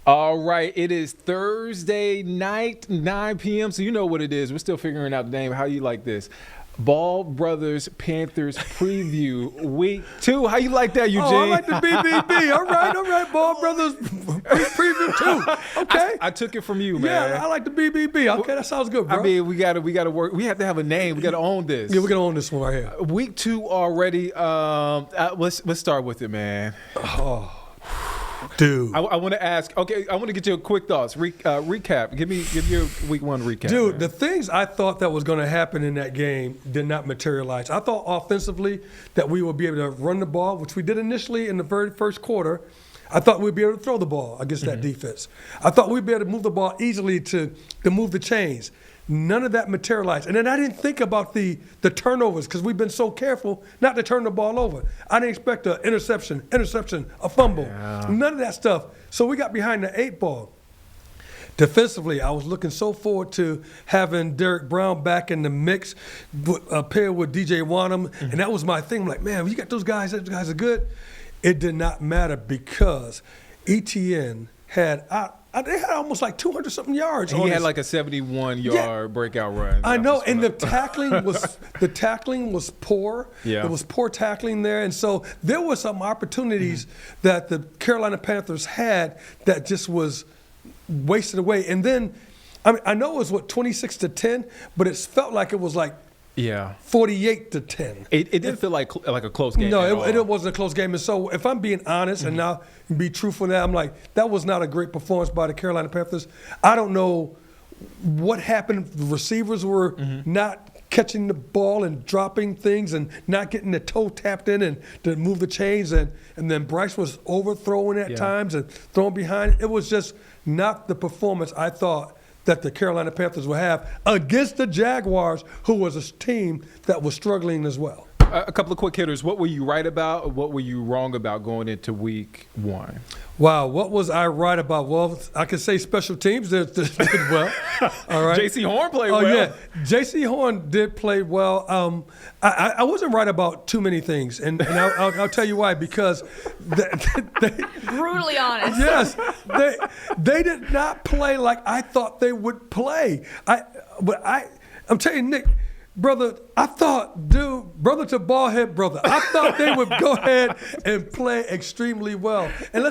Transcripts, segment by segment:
All right, it is Thursday night, 9 p.m., so you know what it is. We're still figuring out the name. How you like this? Ball Brothers Panthers preview week 2. How you like that, Eugene? Oh, I like the BBB. All right. Ball Brothers preview 2. Okay. I took it from you, man. Yeah, I like the BBB. Okay, that sounds good, bro. I mean, we gotta work. We have to have a name. We gotta own this. Yeah, we're gonna own this one right here. Week 2 already. Let's start with it, man. Oh. Dude, I want to ask. Okay, I want to get your quick thoughts. Recap. Give your week 1 recap. Dude, man. the things I thought that was going to happen in that game did not materialize. I thought offensively that we would be able to run the ball, which we did initially in the very first quarter. I thought we'd be able to throw the ball against that defense. I thought we'd be able to move the ball easily to move the chains. None of that materialized. And then I didn't think about the turnovers because we've been so careful not to turn the ball over. I didn't expect an interception, a fumble, none of that stuff. So we got behind the 8 ball. Defensively, I was looking so forward to having Derek Brown back in the mix, paired with DJ Wanham, and that was my thing. I'm like, man, you got those guys are good. It did not matter because Etienne had they had almost like 200-something yards. He had like a 71-yard breakout run. I know, and the tackling was poor. Yeah. There was poor tackling there, and so there were some opportunities that the Carolina Panthers had that just was wasted away. And then, I mean, I know it was 26-10, but it felt like it was like 48-10. It didn't feel like a close game. No, it wasn't a close game. And so if I'm being honest and now be truthful now, I'm like, that was not a great performance by the Carolina Panthers. I don't know what happened. The receivers were not catching the ball and dropping things and not getting the toe tapped in and to move the chains. And then Bryce was overthrowing at times and throwing behind. It was just not the performance I thought that the Carolina Panthers will have against the Jaguars, who was a team that was struggling as well. A couple of quick hitters. What were you right about, or what were you wrong about going into week 1? Wow, what was I right about? Well, I could say special teams did well. All right. J.C. Horn played well. Oh, yeah. J.C. Horn did play well. I wasn't right about too many things, and I'll tell you why. Because they brutally honest. Yes, they did not play like I thought they would play. I'm telling you, Nick, brother, brother to ballhead brother, I thought they would go ahead and play extremely well. And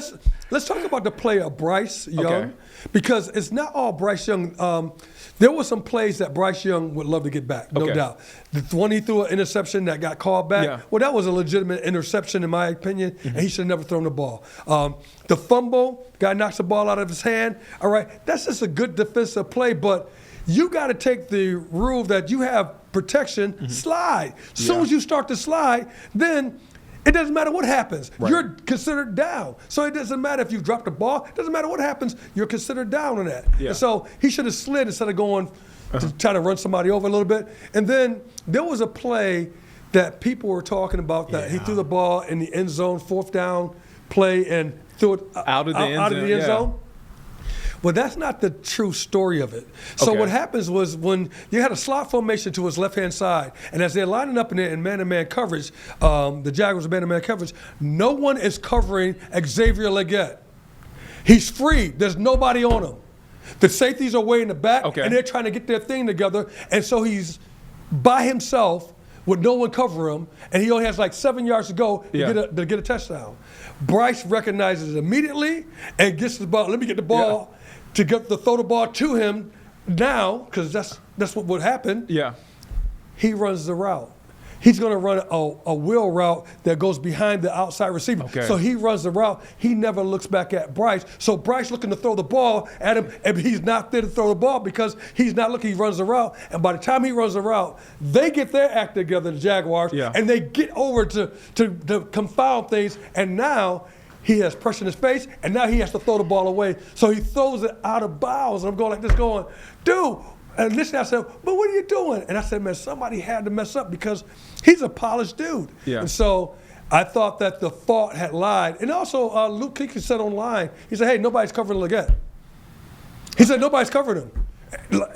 let's talk about the play of Bryce Young, because it's not all Bryce Young. There were some plays that Bryce Young would love to get back, no doubt. The one he threw an interception that got called back, well, that was a legitimate interception in my opinion, and he should have never thrown the ball. The fumble, guy knocks the ball out of his hand, all right, that's just a good defensive play, but you got to take the rule that you have protection, slide. As soon as you start to slide, then it doesn't matter what happens. Right. You're considered down. So it doesn't matter if you drop the ball. It doesn't matter what happens. You're considered down on that. Yeah. And so he should have slid instead of going to try to run somebody over a little bit. And then there was a play that people were talking about that he threw the ball in the end zone, 4th down play, and threw it out of the end zone. Well, that's not the true story of it. So what happens was when you had a slot formation to his left-hand side, and as they're lining up in man-to-man coverage, the Jaguars are man-to-man coverage, no one is covering Xavier Legette. He's free. There's nobody on him. The safeties are way in the back, and they're trying to get their thing together, and so he's by himself with no one cover him, and he only has like 7 yards to go to get a touchdown. Bryce recognizes it immediately and gets the ball. Let me get the ball. To throw the ball to him now, because that's what would happen. Yeah. He runs the route. He's going to run a wheel route that goes behind the outside receiver. So he runs the route. He never looks back at Bryce. So Bryce looking to throw the ball at him, and he's not there to throw the ball because he's not looking. He runs the route, and by the time he runs the route, they get their act together, the Jaguars, and they get over to confound things, and now he has pressure in his face, and now he has to throw the ball away. So he throws it out of bounds. And I'm going like this, going, dude. And initially I said, but what are you doing? And I said, man, somebody had to mess up because he's a polished dude. Yeah. And so I thought that the thought had lied. And also Luke Kuechly said online, he said, hey, nobody's covering Legette. He said, nobody's covering him.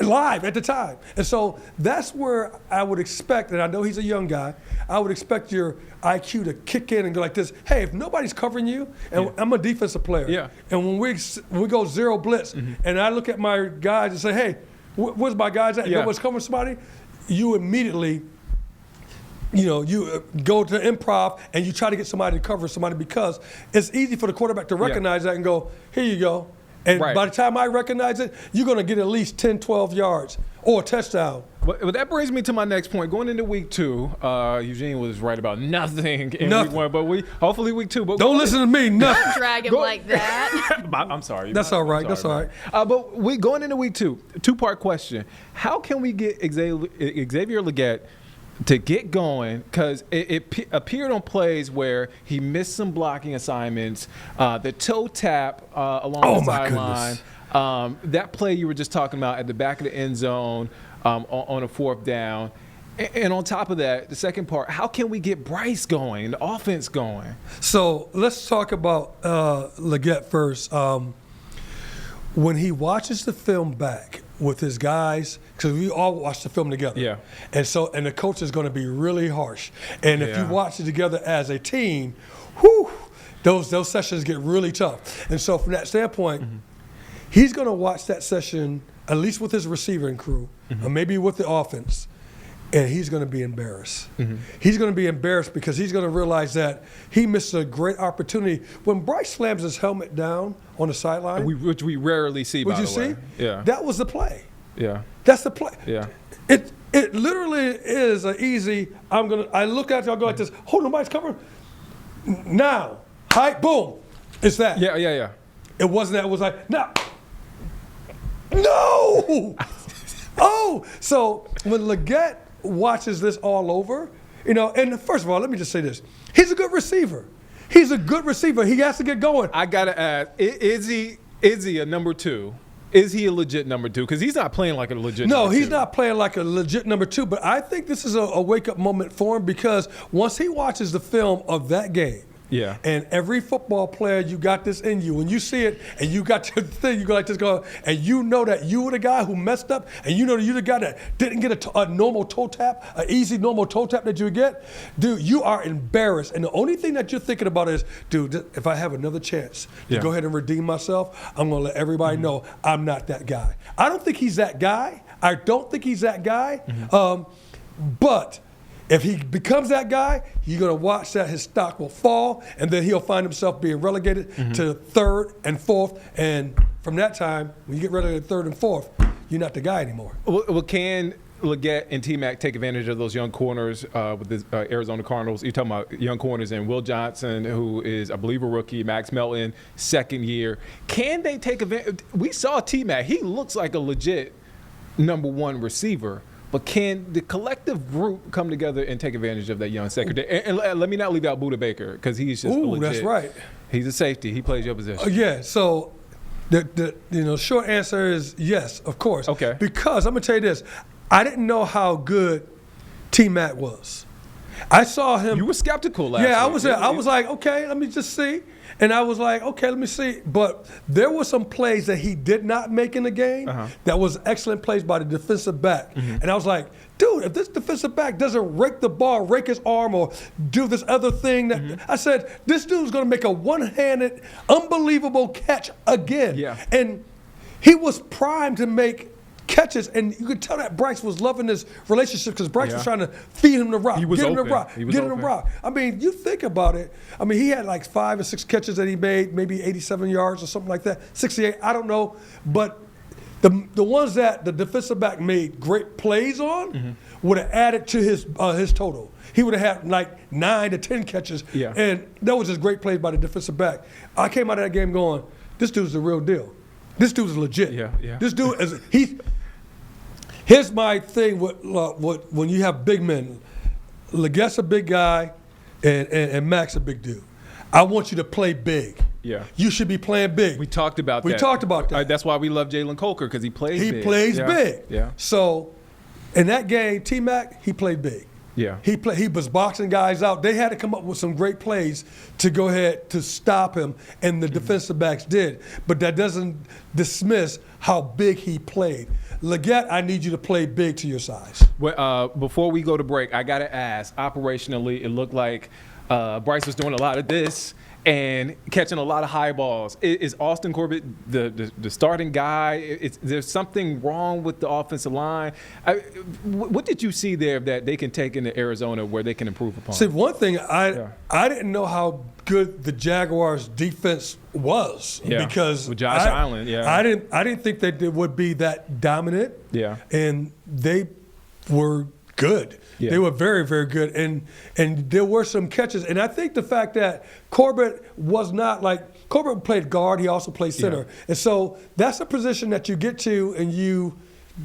live at the time. And so that's where I would expect, and I know he's a young guy, I would expect your IQ to kick in and go like this, hey, if nobody's covering you, and I'm a defensive player, and when we go zero blitz, and I look at my guys and say, hey, where's my guys at? Nobody's covering somebody, you immediately, you go to improv and you try to get somebody to cover somebody, because it's easy for the quarterback to recognize that and go, here you go. And by the time I recognize it, you're going to get at least 10, 12 yards or a touchdown. But that brings me to my next point. Going into week 2, Eugene was right about nothing in week 1, but hopefully week 2. But don't listen to me, nothing. Don't drag him like that. I'm sorry. That's all right. That's all right. But going into week 2, 2-part question. How can we get Xavier Legette to get going? Because it appeared on plays where he missed some blocking assignments, the toe tap along the sideline, that play you were just talking about at the back of the end zone on a 4th down. And on top of that, the second part, how can we get Bryce going, the offense going? So let's talk about Legette first. When he watches the film back with his guys, because we all watch the film together. And the coach is going to be really harsh. And if you watch it together as a team, those sessions get really tough. And so from that standpoint, he's going to watch that session, at least with his receiving crew, or maybe with the offense, and he's going to be embarrassed. He's going to be embarrassed because he's going to realize that he missed a great opportunity. When Bryce slams his helmet down on the sideline, which we rarely see, by the way. Would you see? Yeah. That was the play. Yeah. That's the play. Yeah. It literally is an easy, I look at you, I'll go like this, nobody's covering. Now, height, boom. It's that. Yeah. It wasn't that. It was like, no. So when Legette watches this all over, and first of all, let me just say this. He's a good receiver. He has to get going. I got to ask, is he a number 2? Is he a legit number 2? Because he's not playing like a legit number 2. No, he's not playing like a legit number 2, but I think this is a wake-up moment for him, because once he watches the film of that game, and every football player, you got this in you. When you see it and you got your thing, you go like this, and you know that you were the guy who messed up, and you know that you're the guy that didn't get a normal toe tap, an easy normal toe tap that you would get. Dude, you are embarrassed. And the only thing that you're thinking about is, dude, if I have another chance to go ahead and redeem myself, I'm going to let everybody know I'm not that guy. I don't think he's that guy. But if he becomes that guy, you're going to watch that his stock will fall, and then he'll find himself being relegated to 3rd and 4th. And from that time, when you get relegated to 3rd and 4th, you're not the guy anymore. Well, can Legette and T-Mac take advantage of those young corners with the Arizona Cardinals? You're talking about young corners and Will Johnson, who is, I believe, a rookie, Max Melton, 2nd year. Can they take advantage? We saw T-Mac. He looks like a legit number 1 receiver. But can the collective group come together and take advantage of that young secondary? And let me not leave out Budda Baker, because he's just legit. That's right. He's a safety. He plays your position. So the short answer is yes, of course. Okay. Because I'm going to tell you this. I didn't know how good T-Mac was. I saw him. You were skeptical last week. I was like, okay, let me just see. And I was like, okay, let me see. But there were some plays that he did not make in the game that was excellent plays by the defensive back. And I was like, dude, if this defensive back doesn't rake the ball, rake his arm, or do this other thing, I said, this dude's going to make a one-handed, unbelievable catch again. And he was primed to make catches, and you could tell that Bryce was loving this relationship, because Bryce was trying to feed him the rock, get him the rock. I mean, you think about it. I mean, he had like 5 or 6 catches that he made, maybe 87 yards or something like that, 68, I don't know. But the ones that the defensive back made great plays on would have added to his total. He would have had like 9 to 10 catches, and that was just great plays by the defensive back. I came out of that game going, this dude's the real deal. This dude's legit. This dude is Here's my thing with when you have big men. Legette's a big guy, and Mac's a big dude. I want you to play big. You should be playing big. We talked about that. That's why we love Jalen Coker, because he plays big. He plays big. So in that game, T-Mac, he played big. He was boxing guys out. They had to come up with some great plays to go ahead to stop him, and the defensive backs did. But that doesn't dismiss how big he played. Legette, I need you to play big to your size. Well, before we go to break, I got to ask, operationally, it looked like Bryce was doing a lot of this and catching a lot of high balls. Is Austin Corbett the starting guy? There's something wrong with the offensive line. What did you see there that they can take into Arizona where they can improve upon? See, one thing, I didn't know how good the Jaguars' defense was because with Josh Allen, I didn't think that they would be that dominant. Yeah, and they were good. Yeah. They were very, very good, and there were some catches. And I think the fact that Corbett was not like Corbett played guard, he also played center, and so that's a position that you get to, and you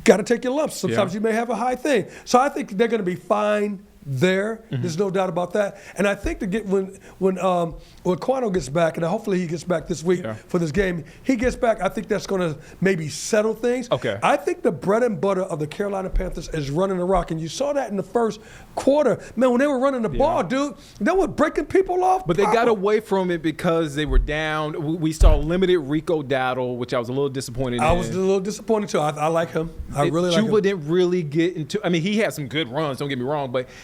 got to take your lumps. Sometimes you may have a high thing. So I think they're going to be fine there. There's no doubt about that. And I think when Quano gets back, and hopefully he gets back this week for this game, he gets back, I think that's going to maybe settle things. Okay. I think the bread and butter of the Carolina Panthers is running the rock. And you saw that in the first quarter. Man, when they were running the ball, dude, they were breaking people off. But they got away from it because they were down. We saw limited Rico Dowdle, which I was a little disappointed in. I was a little disappointed, too. I like him. I really like him. Chuba didn't really get into – I mean, he had some good runs, don't get me wrong, but –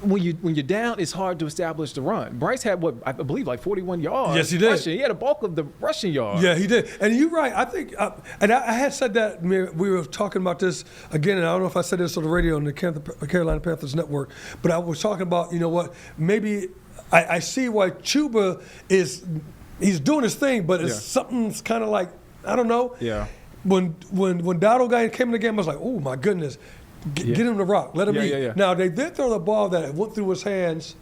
when you're down, it's hard to establish the run. Bryce had I believe, like 41 yards. Yes, he did. Rushing. He had a bulk of the rushing yards. Yeah, he did. And you're right. I think, and I had said that we were talking about this again, and I don't know if I said this on the radio on the Carolina Panthers network, but I was talking about, you know what, maybe I see why Chuba he's doing his thing, but it's something's kind of like, I don't know. Yeah. When Dowdle guy came in the game, I was like, oh my goodness. Get him the rock. Let him eat. Yeah. Now, they did throw the ball that went through his hands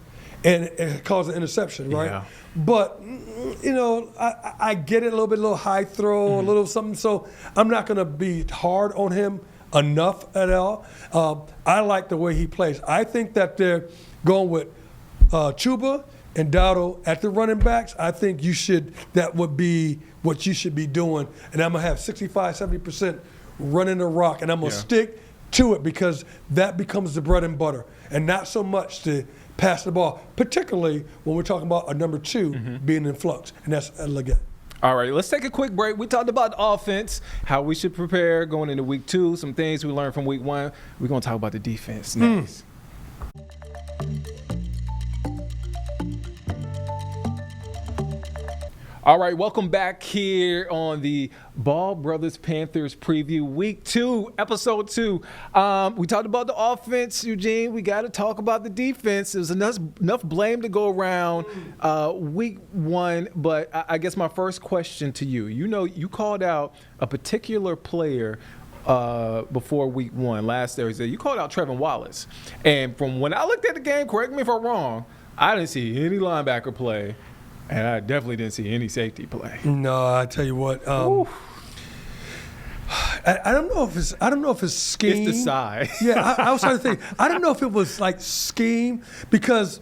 and it caused an interception, right? Yeah. But, you know, I get it a little high throw, a little something. So I'm not going to be hard on him enough at all. I like the way he plays. I think that they're going with Chuba and Dowdle at the running backs. I think that would be what you should be doing. And I'm going to have 65, 70% running the rock. And I'm going to stick to it because that becomes the bread and butter and not so much to pass the ball, particularly when we're talking about a number 2 being in flux, and that's Legette. All right, let's take a quick break. We talked about the offense, how we should prepare going into week 2, some things we learned from week 1. We're going to talk about the defense next. All right, welcome back here on the Ball Brothers Panthers preview, week 2, episode 2. We talked about the offense, Eugene. We got to talk about the defense. There's enough blame to go around week 1, but I guess my first question to you, you know, you called out a particular player before week 1 last Thursday. You called out Trevin Wallace. And from when I looked at the game, correct me if I'm wrong, I didn't see any linebacker play. And I definitely didn't see any safety play. No, I tell you what. I don't know if it's scheme. It's the size. Yeah, I was trying to think. I don't know if it was like scheme because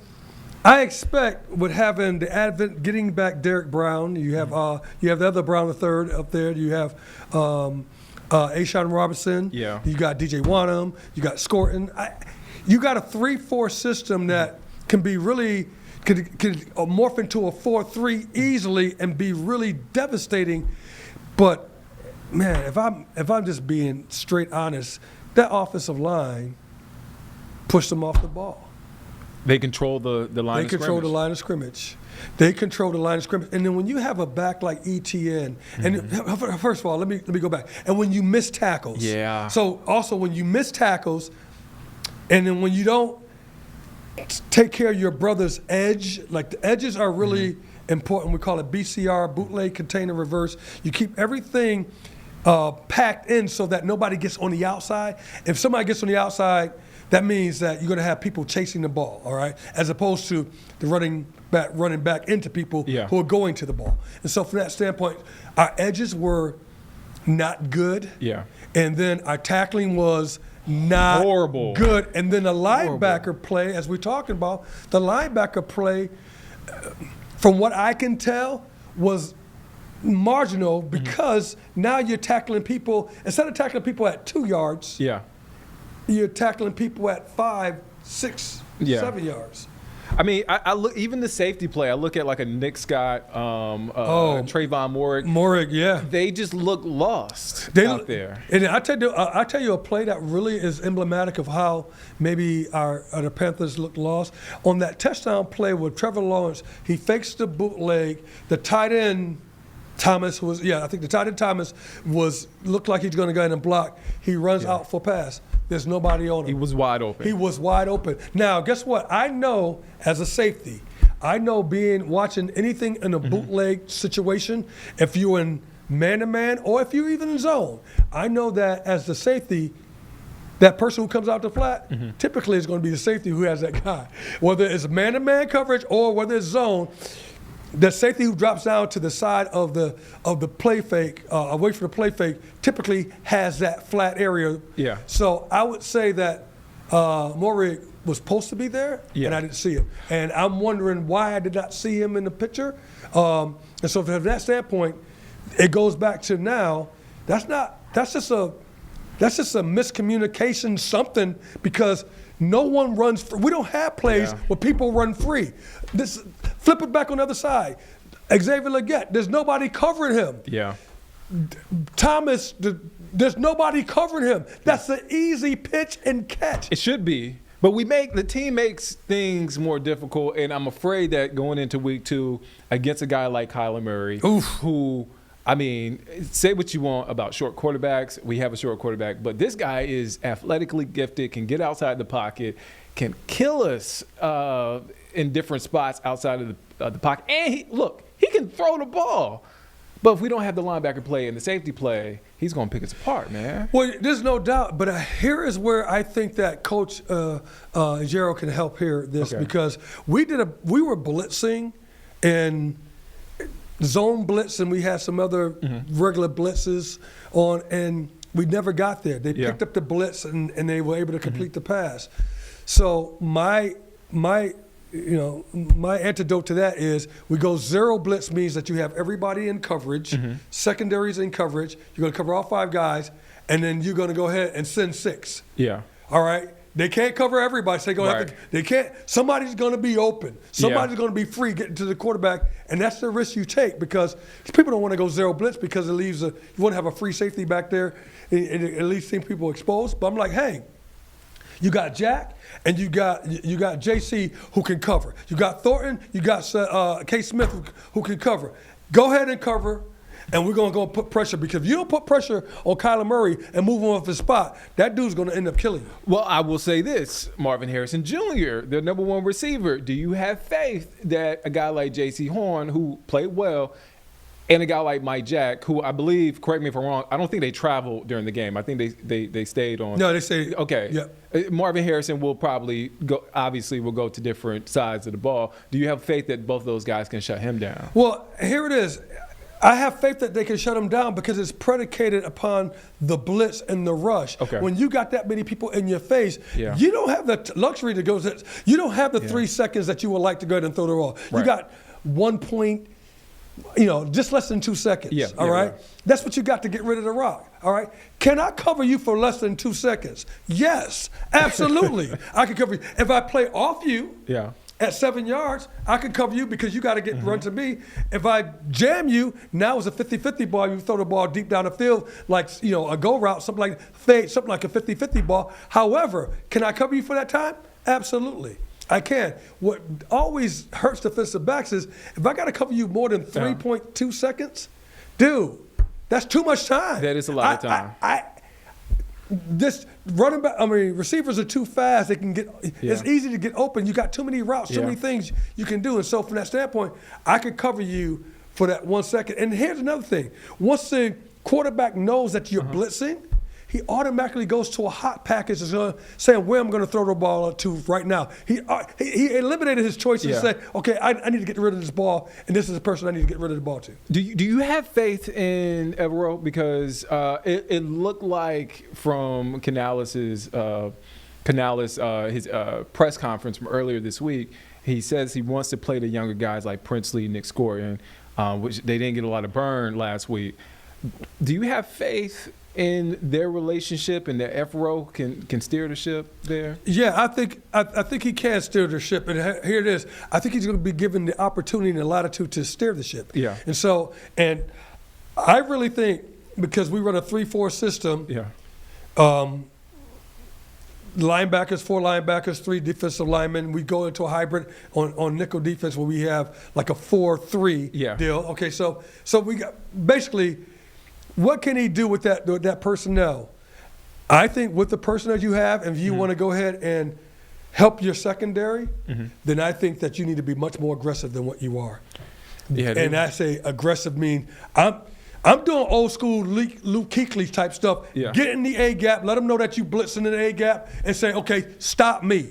I expect with having the advent, getting back Derek Brown. You have the other Brown III up there. You have Ashawn Robinson. Yeah. You got DJ Wanham. You got Scorton. You got a 3-4 system that can be really. Could morph into a 4-3 easily and be really devastating. But man, if I'm just being straight honest, that offensive line pushed them off the ball. They control the line of scrimmage. They control the line of scrimmage. They control the line of scrimmage. And then when you have a back like Etienne, and first of all, let me go back. And when you miss tackles. Yeah. So also when you miss tackles, and then when you don't take care of your brother's edge. Like the edges are really important. We call it BCR, bootleg, container, reverse. You keep everything packed in so that nobody gets on the outside. If somebody gets on the outside, that means that you're going to have people chasing the ball, all right, as opposed to the running back into people who are going to the ball. And so from that standpoint, our edges were not good. Yeah. And then our tackling was not horrible. Good. And then the linebacker play, as we're talking about, the linebacker play, from what I can tell, was marginal because now you're tackling people, instead of tackling people at 2 yards, you're tackling people at 5, 6, 7 yards. I mean, I look even the safety play. I look at like a Nick Scott, Trayvon Morig, yeah. They just look lost out there. And I tell you a play that really is emblematic of how maybe the Panthers look lost. On that touchdown play with Trevor Lawrence, he fakes the bootleg. The tight end Thomas I think the tight end Thomas looked like he's going to go in and block. He runs out for pass. There's nobody on him. He was wide open. He was wide open. Now, guess what? I know as a safety, watching anything in a bootleg situation, if you're in man-to-man or if you're even in zone, I know that as the safety, that person who comes out the flat typically is going to be the safety who has that guy. Whether it's man-to-man coverage or whether it's zone, the safety who drops down to the side of the play fake, away from the play fake, typically has that flat area. Yeah. So I would say that Morig was supposed to be there, and I didn't see him. And I'm wondering why I did not see him in the picture. And so from that standpoint, it goes back to now. That's just a miscommunication something because no one runs free. We don't have plays where people run free. Flip it back on the other side. Xavier Legette, there's nobody covering him. Yeah. Thomas, there's nobody covering him. That's an easy pitch and catch. It should be. But the team makes things more difficult, and I'm afraid that going into week 2 against a guy like Kyler Murray, who, I mean, say what you want about short quarterbacks. We have a short quarterback, but this guy is athletically gifted, can get outside the pocket, can kill us in different spots outside of the pocket. And he can throw the ball. But if we don't have the linebacker play and the safety play, he's going to pick us apart, man. Well, there's no doubt. But here is where I think that Coach Gerald can help here because we were blitzing and zone blitz, and we had some other regular blitzes on, and we never got there. They picked up the blitz, and they were able to complete the pass. So my antidote to that is we go zero blitz means that you have everybody in coverage, secondaries in coverage. You're going to cover all 5 guys, and then you're going to go ahead and send 6. Yeah. All right. They can't cover everybody. So they can't. Somebody's going to be open. Somebody's going to be free getting to the quarterback, and that's the risk you take because people don't want to go zero blitz because it leaves you want to have a free safety back there and at least see people exposed. But I'm like, hey, you got Jack and you got JC who can cover. You got Thornton. You got K. Smith who can cover. Go ahead and cover. And we're going to go put pressure because if you don't put pressure on Kyler Murray and move him off his spot, that dude's going to end up killing you. Well, I will say this, Marvin Harrison Jr., the number 1 receiver, do you have faith that a guy like J.C. Horn, who played well, and a guy like Mike Jack, who I believe, correct me if I'm wrong, I don't think they traveled during the game. I think they stayed on. No, they stayed. Okay. Yeah. Marvin Harrison will probably go to different sides of the ball. Do you have faith that both those guys can shut him down? Well, here it is. I have faith that they can shut him down because it's predicated upon the blitz and the rush. Okay. When you got that many people in your face, you don't have the luxury to go. You don't have the 3 seconds that you would like to go ahead and throw the ball. Right. You got 1 point, just less than 2 seconds. Yeah. All right. That's what you got to get rid of the rock. All right. Can I cover you for less than 2 seconds? Yes, absolutely. I can cover you. If I play off you. Yeah. At 7 yards, I can cover you because you got to get run to me. If I jam you, now it's a 50-50 ball. You throw the ball deep down the field like, a go route, something like a 50-50 ball. However, can I cover you for that time? Absolutely. I can. What always hurts defensive backs is if I got to cover you more than 3.2 seconds, dude, that's too much time. That is a lot of time. Receivers are too fast. They can get. It's easy to get open. You got too many routes, too many things you can do. And so from that standpoint, I could cover you for that 1 second. And here's another thing. Once the quarterback knows that you're blitzing, he automatically goes to a hot package saying where I'm going to throw the ball to right now. He eliminated his choices and said, okay, I need to get rid of this ball, and this is the person I need to get rid of the ball to. Do you have faith in Evero? Because it looked like from Canales' his press conference from earlier this week, he says he wants to play the younger guys like Princely, Nick Scorian, which they didn't get a lot of burn last week. Do you have faith in their relationship and their FRO can steer the ship there? Yeah, I think he can steer the ship, and here it is. I think he's going to be given the opportunity and the latitude to steer the ship. Yeah. And I really think because we run a 3-4 system. Yeah. Linebackers, 4 linebackers, 3 defensive linemen. We go into a hybrid on nickel defense where we have like a 4-3 deal. Okay, so we got basically, what can he do with that personnel? I think with the personnel you have, and if you want to go ahead and help your secondary, then I think that you need to be much more aggressive than what you are. Yeah, and I say aggressive mean I'm doing old school Luke Kuechly type stuff. Yeah. Get in the A gap, let them know that you blitzing in the A gap, and say, okay, stop me.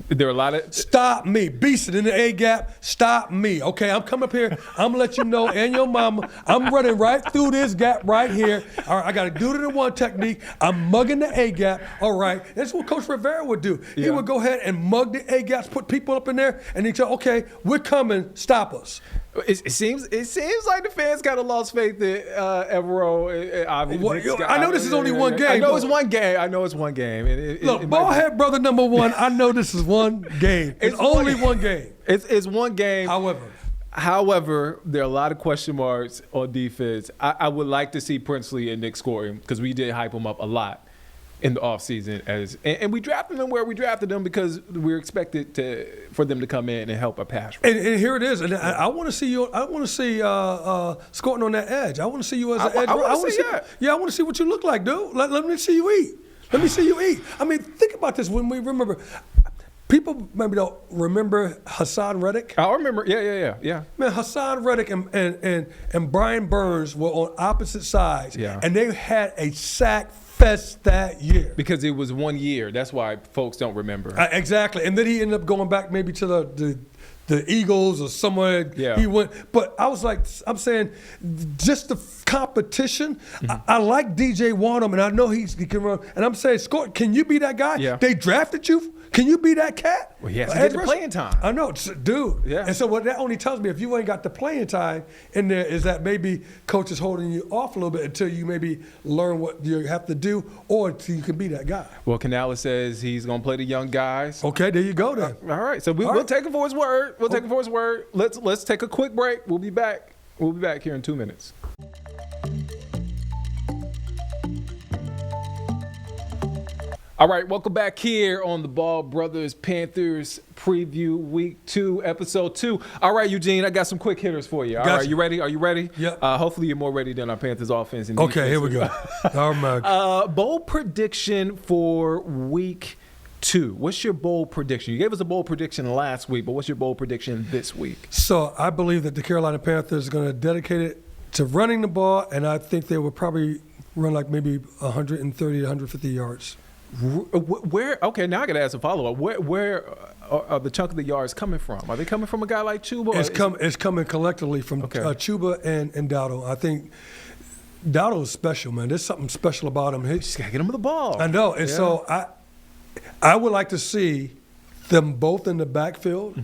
There are a lot of stop me. Beast it in the A gap. Stop me. Okay, I'm coming up here. I'm gonna let you know, and your mama, I'm running right through this gap right here. All right, I got to do it in one technique. I'm mugging the A gap. All right, that's what Coach Rivera would do. Yeah. He would go ahead and mug the A gaps, put people up in there, and he'd say, okay, we're coming. Stop us. It seems like the fans kind of lost faith in FRO. I know this is only one game. I know it's one game. Look, ballhead brother number one, I know this is one game. It's only one game. It's one game. However, there are a lot of question marks on defense. I would like to see Princely and Nick scoring because we did hype them up a lot in the offseason and we drafted them where we drafted them because we were expected for them to come in and help a pass rush. And here it is. And I want to see you. I want to see Scorton on that edge. I want to see you as an edge. I want to see what you look like, dude. Let me see you eat. Let me see you eat. I mean, think about this. When we remember, people maybe don't remember Hassan Reddick. I remember. Yeah. Man, Hassan Reddick and Brian Burns were on opposite sides. Yeah. And they had a sack fest that year. Because it was 1 year. That's why folks don't remember. Exactly. And then he ended up going back maybe to the Eagles or somewhere he went. But I was like, I'm saying just the competition. I like DJ Wanham, and I know he can run. And I'm saying, Scott, can you be that guy? Yeah. They drafted you. Can you be that cat? Well, he has to get the playing time. I know, dude. Yeah. And so what that only tells me, if you ain't got the playing time in there, is that maybe coach is holding you off a little bit until you maybe learn what you have to do, or until you can be that guy. Well, Canales says he's going to play the young guys. Okay, there you go then. All right, so we'll take it for his word. We'll take it for his word. Let's take a quick break. We'll be back. We'll be back here in 2 minutes. All right, welcome back here on the Ball Brothers Panthers Preview Week 2, Episode 2. All right, Eugene, I got some quick hitters for you. All right, you ready? Are you ready? Yep. Hopefully you're more ready than our Panthers offense. And okay, here we go. All right. Bold prediction for Week 2. What's your bold prediction? You gave us a bold prediction last week, but what's your bold prediction this week? So I believe that the Carolina Panthers are going to dedicate it to running the ball, and I think they will probably run like maybe 130 to 150 yards. Where? Okay, now I got to ask a follow-up. Where are the chunk of the yards coming from? Are they coming from a guy like Chuba? It's coming collectively from Chuba and Dowdle. I think Dowdle is special, man. There's something special about him. Just got to get him the ball. I know. And so I would like to see them both in the backfield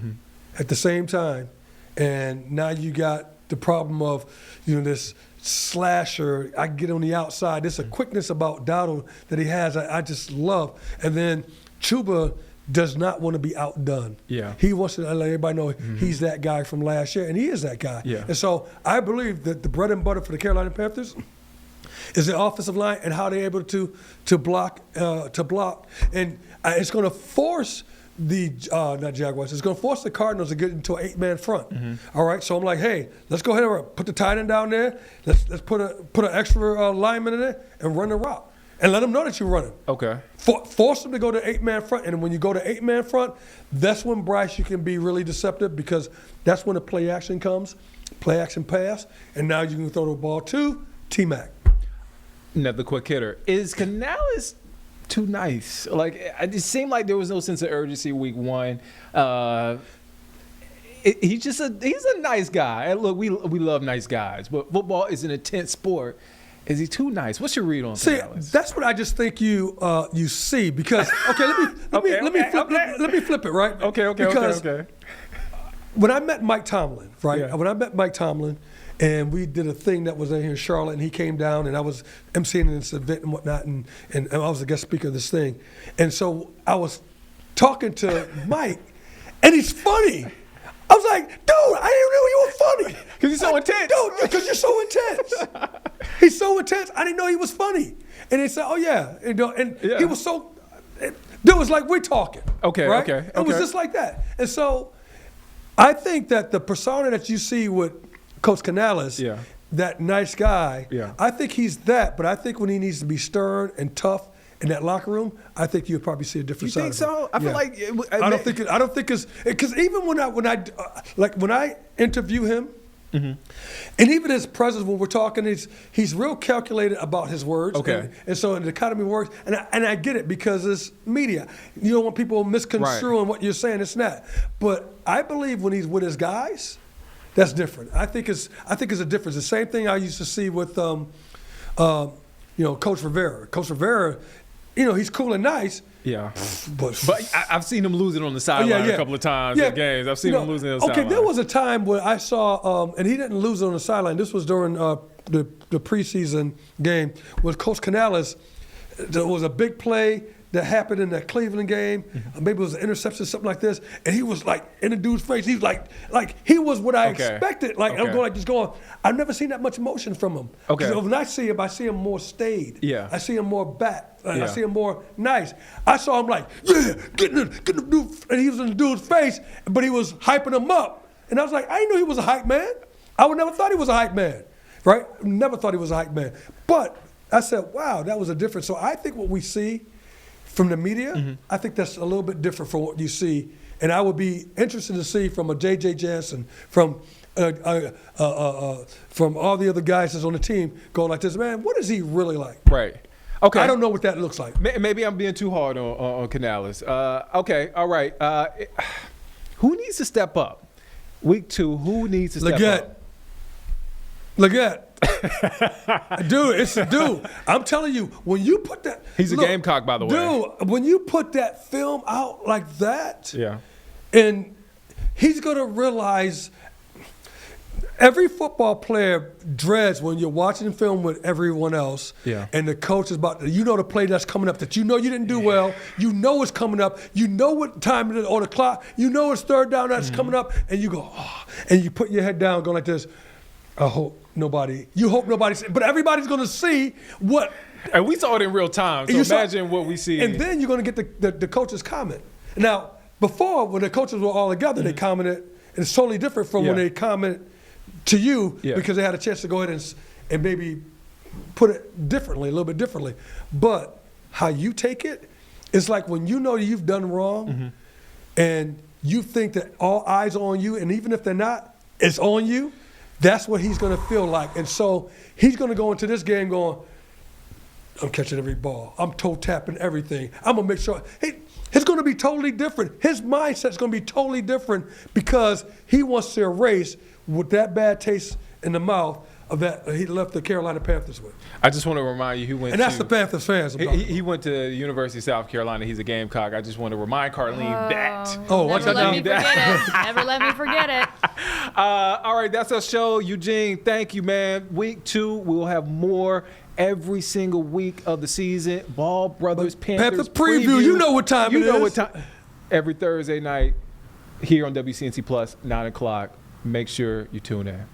at the same time. And now you got the problem of, this slasher. I get on the outside. There's a quickness about Dowdle that he has I just love. And then Chuba does not want to be outdone. Yeah. He wants to let everybody know he's that guy from last year, and he is that guy. Yeah. And so I believe that the bread and butter for the Carolina Panthers is the offensive line and how they're able to block. And it's going to force the not Jaguars. It's going to force the Cardinals to get into an 8-man front. All right, so I'm like, hey, let's go ahead and put the tight end down there. Let's put an extra lineman in there and run the route and let them know that you're running. Okay. Force them to go to 8-man front, and when you go to 8-man front, that's when Bryce you can be really deceptive because that's when the play action comes, play action pass, and now you can throw the ball to T-Mac. Another quick hitter. Is Canales too nice? Like, it just seemed like there was no sense of urgency week 1. He's a nice guy. And look, we love nice guys, but football is an intense sport. Is he too nice? What's your read on Canales? That's what I just think you see because let me flip it, right? Okay. when I met Mike Tomlin, right? Yeah. When I met Mike Tomlin, and we did a thing that was in here in Charlotte, and he came down, and I was emceeing this event and whatnot, and I was a guest speaker of this thing. And so I was talking to Mike, and he's funny. I was like, dude, I didn't know you were funny. Because he's so intense. Dude, because you're so intense. He's so intense. I didn't know he was funny. And he said, oh, yeah. And Yeah. he was so, it was like we're talking. Okay, right? okay, It was okay. just like that. And so I think that the persona that you see with Coach Canales, Yeah. that nice guy, Yeah. I think he's that. But I think when he needs to be stern and tough in that locker room, I think you'll probably see a different You side. think of him. so? I feel Yeah. like I don't think it's because even when I interview him, Mm-hmm. and even his presence when we're talking, he's real calculated about his words. Okay. And so the economy works, and I get it because it's media. You don't want people misconstruing what you're saying. It's not. But I believe when he's with his guys, that's different. I think it's a difference. The same thing I used to see with Coach Rivera. Coach Rivera, he's cool and nice. Yeah. But I've seen him losing on the sideline a couple of times at games. I've seen him losing on the sideline. Okay, there was a time where I saw, and he didn't lose it on the sideline. This was during the preseason game with Coach Canales. There was a big play that happened in that Cleveland game. Maybe it was an interception, something like this. And he was like in the dude's face. He was like he was what I expected. Like I'm going. I've never seen that much emotion from him. Okay. 'Cause when I see him more staid. Yeah. I see him more back. Yeah. I see him more nice. I saw him like, get the dude, and he was in the dude's face, but he was hyping him up. And I was like, I didn't know he was a hype man. I would never thought he was a hype man, right? Never thought he was a hype man. But I said, wow, that was a difference. So I think what we see from the media, I think that's a little bit different from what you see. And I would be interested to see from a J.J. Jansen, from all the other guys that's on the team going like this, man, what is he really like? Right. Okay. I don't know what that looks like. Maybe I'm being too hard on Canales. Okay. All right. Who needs to step up? Week 2, who needs to step up? Legette. Dude, I'm telling you, when you put that, He's a Gamecock, by the way. Dude, when you put that film out like that, Yeah. and he's gonna realize. Every football player dreads when you're watching film with everyone else, and the coach is the play that's coming up that you didn't do well, it's coming up, what time it is on the clock, it's third down that's coming up, and you go, oh, and you put your head down going like this, I hope nobody, but everybody's going to see what. And we saw it in real time, so imagine what we see. And then you're going to get the coach's comment. Now, before, when the coaches were all together, they commented, and it's totally different from when they comment to you because they had a chance to go ahead and maybe put it differently, a little bit differently. But how you take it, it's like when you know you've done wrong and you think that all eyes are on you, and even if they're not, it's on you, that's what he's going to feel like. And so he's going to go into this game going, I'm catching every ball. I'm toe tapping everything. I'm going to make sure. It's going to be totally different. His mindset's going to be totally different because he wants to erase with that bad taste in the mouth of that he left the Carolina Panthers with. I just want to remind you, and that's the Panthers fans. He went to the University of South Carolina. He's a Gamecock. I just want to remind Carlene that. Oh, never let me forget it. Never let me forget it. All right, that's our show. Eugene, thank you, man. Week 2, we'll have more every single week of the season. Ball Brothers Panthers preview. You know what time it is. You know what time. Every Thursday night here on WCNC Plus, 9 o'clock. Make sure you tune in.